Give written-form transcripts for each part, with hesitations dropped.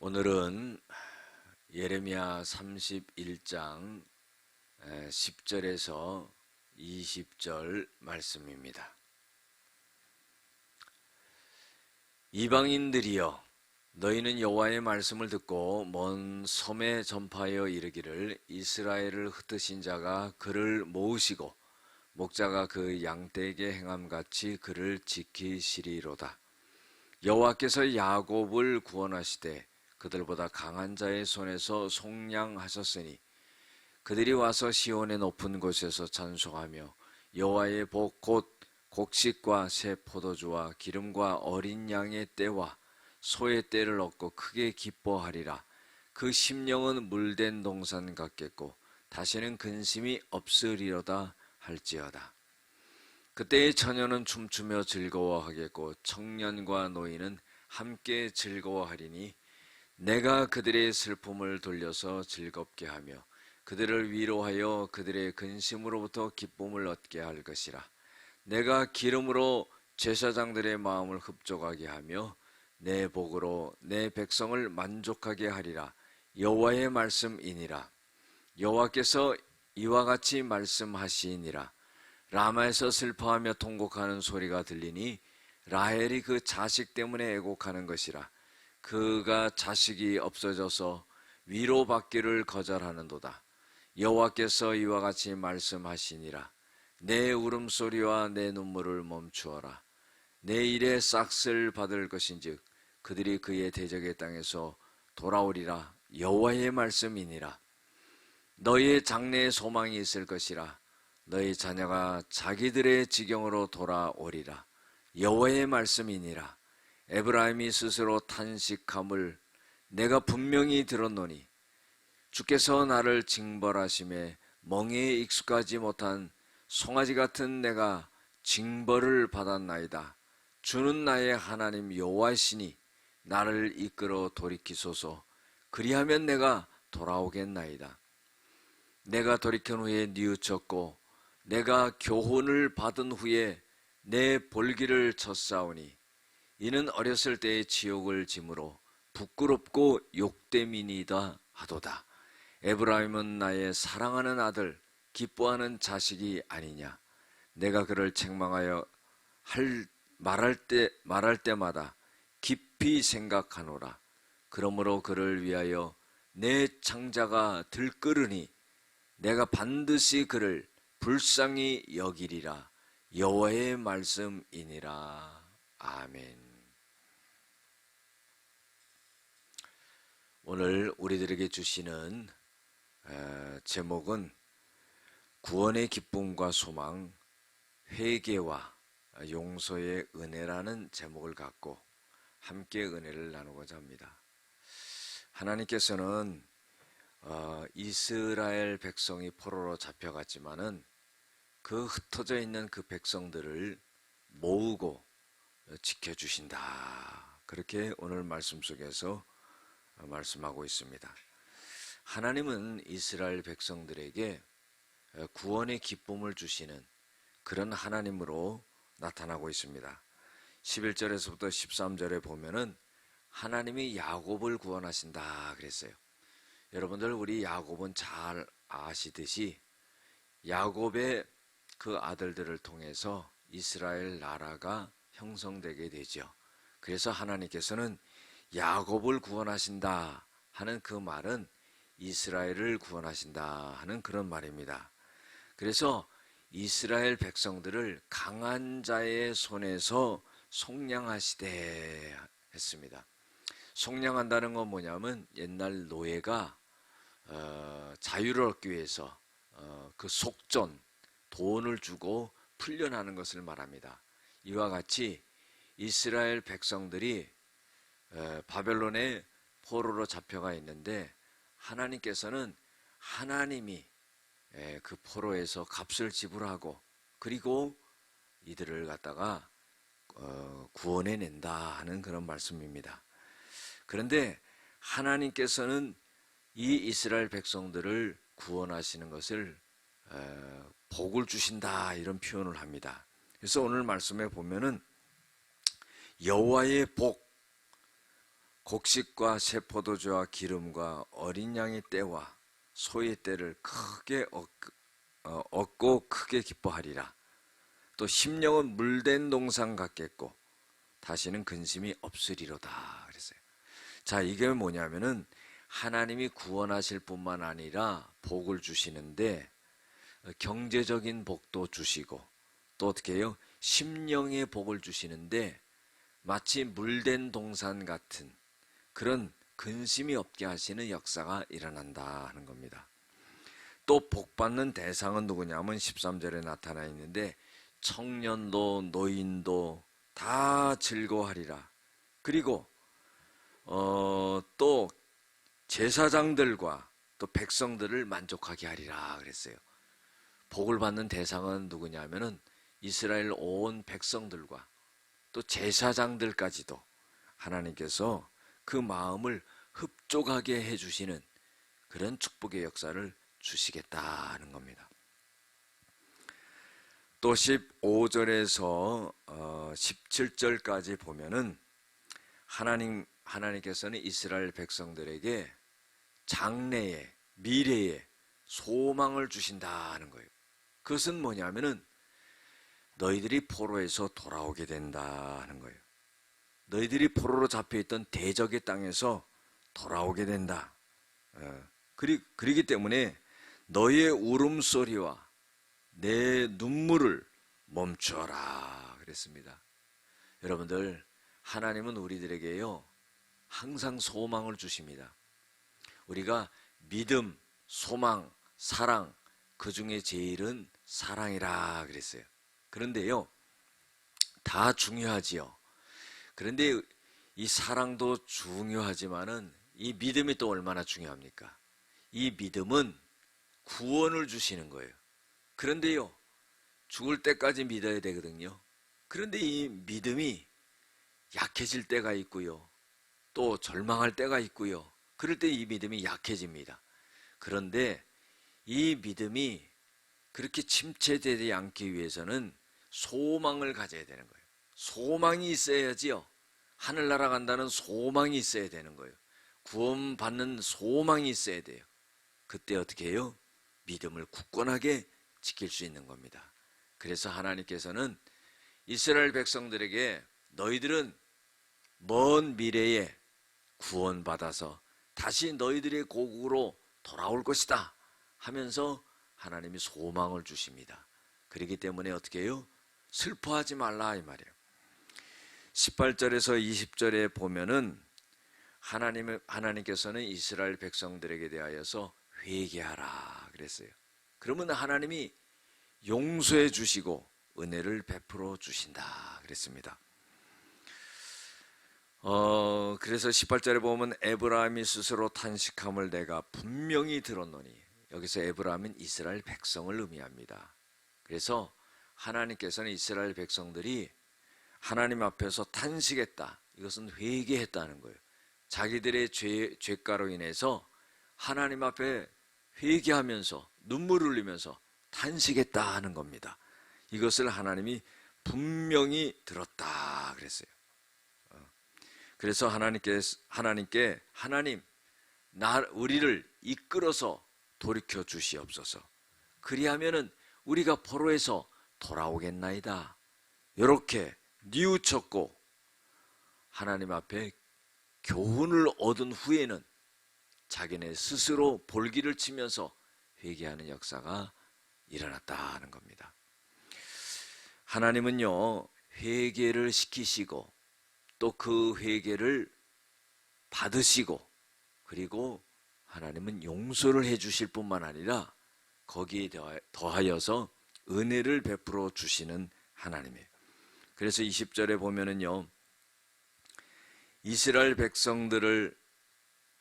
오늘은 예레미야 31장 10절에서 20절 말씀입니다. 이방인들이여, 너희는 여호와의 말씀을 듣고 먼 섬에 전파하여 이르기를, 이스라엘을 흩으신 자가 그를 모으시고 목자가 그 양떼에게 행함같이 그를 지키시리로다. 여호와께서 야곱을 구원하시되 그들보다 강한 자의 손에서 속량하셨으니 그들이 와서 시온의 높은 곳에서 찬송하며 여호와의 복 곧 곡식과 새 포도주와 기름과 어린 양의 떼와 소의 떼를 얻고 크게 기뻐하리라. 그 심령은 물된 동산 같겠고 다시는 근심이 없으리로다 할지어다. 그때의 처녀는 춤추며 즐거워하겠고 청년과 노인은 함께 즐거워하리니 내가 그들의 슬픔을 돌려서 즐겁게 하며 그들을 위로하여 그들의 근심으로부터 기쁨을 얻게 할 것이라. 내가 기름으로 제사장들의 마음을 흡족하게 하며 내 복으로 내 백성을 만족하게 하리라. 여호와의 말씀이니라. 여호와께서 이와 같이 말씀하시니라. 라마에서 슬퍼하며 통곡하는 소리가 들리니 라헬이 그 자식 때문에 애곡하는 것이라. 그가 자식이 없어져서 위로받기를 거절하는도다. 여호와께서 이와 같이 말씀하시니라. 내 울음소리와 내 눈물을 멈추어라. 내 일에 싹쓸 받을 것인즉 그들이 그의 대적의 땅에서 돌아오리라. 여호와의 말씀이니라. 너희의 장래에 소망이 있을 것이라. 너희 자녀가 자기들의 지경으로 돌아오리라. 여호와의 말씀이니라. 에브라임이 스스로 탄식함을 내가 분명히 들었노니 주께서 나를 징벌하심에 멍에에 익숙하지 못한 송아지 같은 내가 징벌을 받았나이다. 주는 나의 하나님 여호와시니 나를 이끌어 돌이키소서. 그리하면 내가 돌아오겠나이다. 내가 돌이킨 후에 뉘우쳤고 내가 교훈을 받은 후에 내 볼기를 쳤사오니 이는 어렸을 때의 지옥을 짐으로 부끄럽고 욕됨이니이다 하도다. 에브라임은 나의 사랑하는 아들, 기뻐하는 자식이 아니냐. 내가 그를 책망하여 말할 때마다 깊이 생각하노라. 그러므로 그를 위하여 내 창자가 들끓으니 내가 반드시 그를 불쌍히 여기리라. 여호와의 말씀이니라. 아멘. 오늘 우리들에게 주시는 제목은 구원의 기쁨과 소망, 회개와 용서의 은혜라는 제목을 갖고 함께 은혜를 나누고자 합니다. 하나님께서는 이스라엘 백성이 포로로 잡혀갔지만은 그 흩어져 있는 그 백성들을 모으고 지켜주신다. 그렇게 오늘 말씀 속에서 말씀하고 있습니다. 하나님은 이스라엘 백성들에게 구원의 기쁨을 주시는 그런 하나님으로 나타나고 있습니다. 11절에서부터 13절에 보면은 하나님이 야곱을 구원하신다 그랬어요. 여러분들, 우리 야곱은 잘 아시듯이 야곱의 그 아들들을 통해서 이스라엘 나라가 형성되게 되죠. 그래서 하나님께서는 야곱을 구원하신다 하는 그 말은 이스라엘을 구원하신다 하는 그런 말입니다. 그래서 이스라엘 백성들을 강한 자의 손에서 속량하시되 했습니다. 속량한다는 건 뭐냐면 옛날 노예가 자유를 얻기 위해서 그 속전, 돈을 주고 풀려나는 것을 말합니다. 이와 같이 이스라엘 백성들이 바벨론의 포로로 잡혀가 있는데 하나님께서는 하나님이 그 포로에서 값을 지불하고 그리고 이들을 갖다가 구원해낸다 하는 그런 말씀입니다. 그런데 하나님께서는 이 이스라엘 백성들을 구원하시는 것을 복을 주신다 이런 표현을 합니다. 그래서 오늘 말씀에 보면은 여호와의 복, 곡식과 새 포도주와 기름과 어린 양의 떼와 소의 떼를 크게 얻고 크게 기뻐하리라. 또 심령은 물된 동산 같겠고 다시는 근심이 없으리로다 그랬어요. 자, 이게 뭐냐면은 하나님이 구원하실 뿐만 아니라 복을 주시는데 경제적인 복도 주시고 또 어떻게 해요? 심령의 복을 주시는데 마치 물된 동산 같은 그런 근심이 없게 하시는 역사가 일어난다 하는 겁니다. 또 복받는 대상은 누구냐면 13절에 나타나 있는데 청년도 노인도 다 즐거워하리라. 그리고 또 제사장들과 또 백성들을 만족하게 하리라 그랬어요. 복을 받는 대상은 누구냐면은 이스라엘 온 백성들과 또 제사장들까지도 하나님께서 그 마음을 흡족하게 해주시는 그런 축복의 역사를 주시겠다는 겁니다. 또 15절에서 17절까지 보면은 하나님께서는 이스라엘 백성들에게 장래에 미래에 소망을 주신다는 거예요. 그것은 뭐냐면은 너희들이 포로에서 돌아오게 된다는 거예요. 너희들이 포로로 잡혀있던 대적의 땅에서 돌아오게 된다. 그러기 때문에 너희의 울음소리와 내 눈물을 멈추어라 그랬습니다. 여러분들, 하나님은 우리들에게요 항상 소망을 주십니다. 우리가 믿음, 소망, 사랑, 그 중에 제일은 사랑이라 그랬어요. 그런데요, 다 중요하지요. 그런데 이 사랑도 중요하지만은 이 믿음이 또 얼마나 중요합니까? 이 믿음은 구원을 주시는 거예요. 그런데요, 죽을 때까지 믿어야 되거든요. 그런데 이 믿음이 약해질 때가 있고요. 또 절망할 때가 있고요. 그럴 때 이 믿음이 약해집니다. 그런데 이 믿음이 그렇게 침체되지 않기 위해서는 소망을 가져야 되는 거예요. 소망이 있어야지요. 하늘나라 간다는 소망이 있어야 되는 거예요. 구원받는 소망이 있어야 돼요. 그때 어떻게 해요? 믿음을 굳건하게 지킬 수 있는 겁니다. 그래서 하나님께서는 이스라엘 백성들에게 너희들은 먼 미래에 구원받아서 다시 너희들의 고국으로 돌아올 것이다 하면서 하나님이 소망을 주십니다. 그렇기 때문에 어떻게 해요? 슬퍼하지 말라 이 말이에요. 18절에서 20절에 보면은 하나님께서는 이스라엘 백성들에게 대하여서 회개하라 그랬어요. 그러면 하나님이 용서해 주시고 은혜를 베풀어 주신다 그랬습니다. 그래서 18절에 보면 에브라임이 스스로 탄식함을 내가 분명히 들었노니, 여기서 에브라임은 이스라엘 백성을 의미합니다. 그래서 하나님께서는 이스라엘 백성들이 하나님 앞에서 탄식했다, 이것은 회개했다는 거예요. 자기들의 죄가로 인해서 하나님 앞에 회개하면서 눈물을 흘리면서 탄식했다 하는 겁니다. 이것을 하나님이 분명히 들었다 그랬어요. 그래서 하나님께 우리를 이끌어서 돌이켜 주시옵소서. 그리하면은 우리가 포로에서 돌아오겠나이다. 이렇게 뉘우쳤고 하나님 앞에 교훈을 얻은 후에는 자기네 스스로 볼기를 치면서 회개하는 역사가 일어났다는 겁니다. 하나님은요, 회개를 시키시고 또 그 회개를 받으시고 그리고 하나님은 용서를 해 주실 뿐만 아니라 거기에 더하여서 은혜를 베풀어 주시는 하나님이에요. 그래서 20절에 보면은요, 이스라엘 백성들을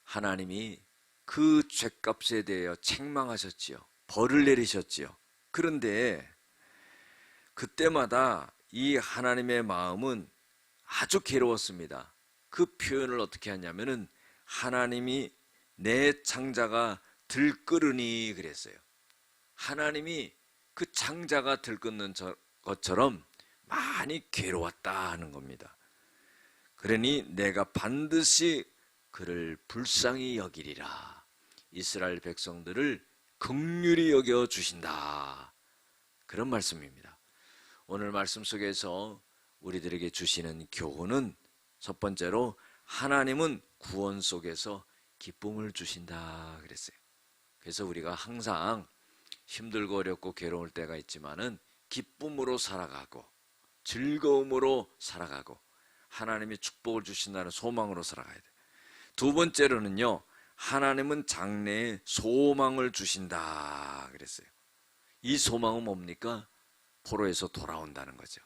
하나님이 그 죄값에 대하여 책망하셨지요. 벌을 내리셨지요. 그런데 그때마다 이 하나님의 마음은 아주 괴로웠습니다. 그 표현을 어떻게 하냐면은 하나님이 내 창자가 들끓으니 그랬어요. 하나님이 그 창자가 들끓는 것처럼 많이 괴로웠다 하는 겁니다. 그러니 내가 반드시 그를 불쌍히 여기리라. 이스라엘 백성들을 긍휼히 여겨 주신다. 그런 말씀입니다. 오늘 말씀 속에서 우리들에게 주시는 교훈은 첫 번째로 하나님은 구원 속에서 기쁨을 주신다 그랬어요. 그래서 우리가 항상 힘들고 어렵고 괴로울 때가 있지만은 기쁨으로 살아가고 즐거움으로 살아가고 하나님이 축복을 주신다는 소망으로 살아가야 돼요. 두 번째로는요, 하나님은 장래에 소망을 주신다 그랬어요. 이 소망은 뭡니까? 포로에서 돌아온다는 거죠.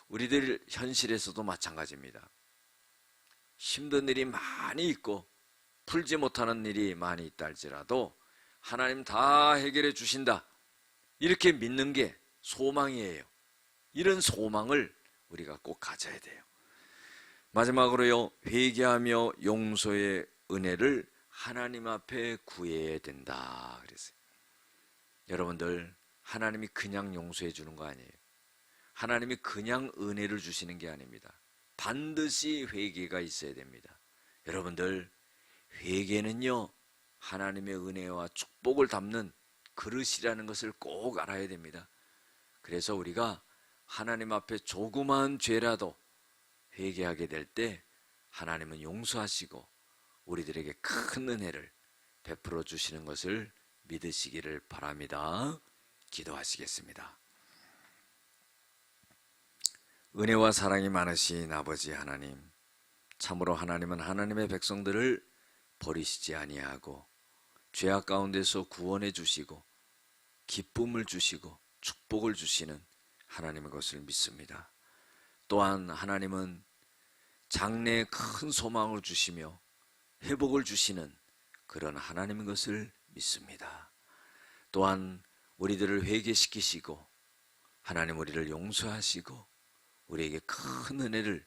우리들 현실에서도 마찬가지입니다. 힘든 일이 많이 있고 풀지 못하는 일이 많이 있다 할지라도 하나님 다 해결해 주신다, 이렇게 믿는 게 소망이에요. 이런 소망을 우리가 꼭 가져야 돼요. 마지막으로요, 회개하며 용서의 은혜를 하나님 앞에 구해야 된다 그랬어요. 여러분들, 하나님이 그냥 용서해 주는 거 아니에요. 하나님이 그냥 은혜를 주시는 게 아닙니다. 반드시 회개가 있어야 됩니다. 여러분들, 회개는요, 하나님의 은혜와 축복을 담는 그릇이라는 것을 꼭 알아야 됩니다. 그래서 우리가 하나님 앞에 조그마한 죄라도 회개하게 될 때 하나님은 용서하시고 우리들에게 큰 은혜를 베풀어 주시는 것을 믿으시기를 바랍니다. 기도하시겠습니다. 은혜와 사랑이 많으신 아버지 하나님, 참으로 하나님은 하나님의 백성들을 버리시지 아니하고 죄악 가운데서 구원해 주시고 기쁨을 주시고 축복을 주시는 하나님의 것을 믿습니다. 또한 하나님은 장래에 큰 소망을 주시며 회복을 주시는 그런 하나님의 것을 믿습니다. 또한 우리들을 회개시키시고 하나님 우리를 용서하시고 우리에게 큰 은혜를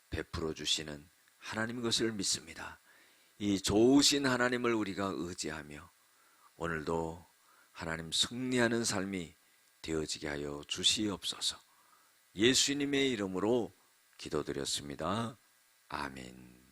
베풀어 주시는 하나님의 것을 믿습니다. 이 좋으신 하나님을 우리가 의지하며 오늘도 하나님 승리하는 삶이 되어지게 하여 주시옵소서. 예수님의 이름으로 기도드렸습니다. 아멘.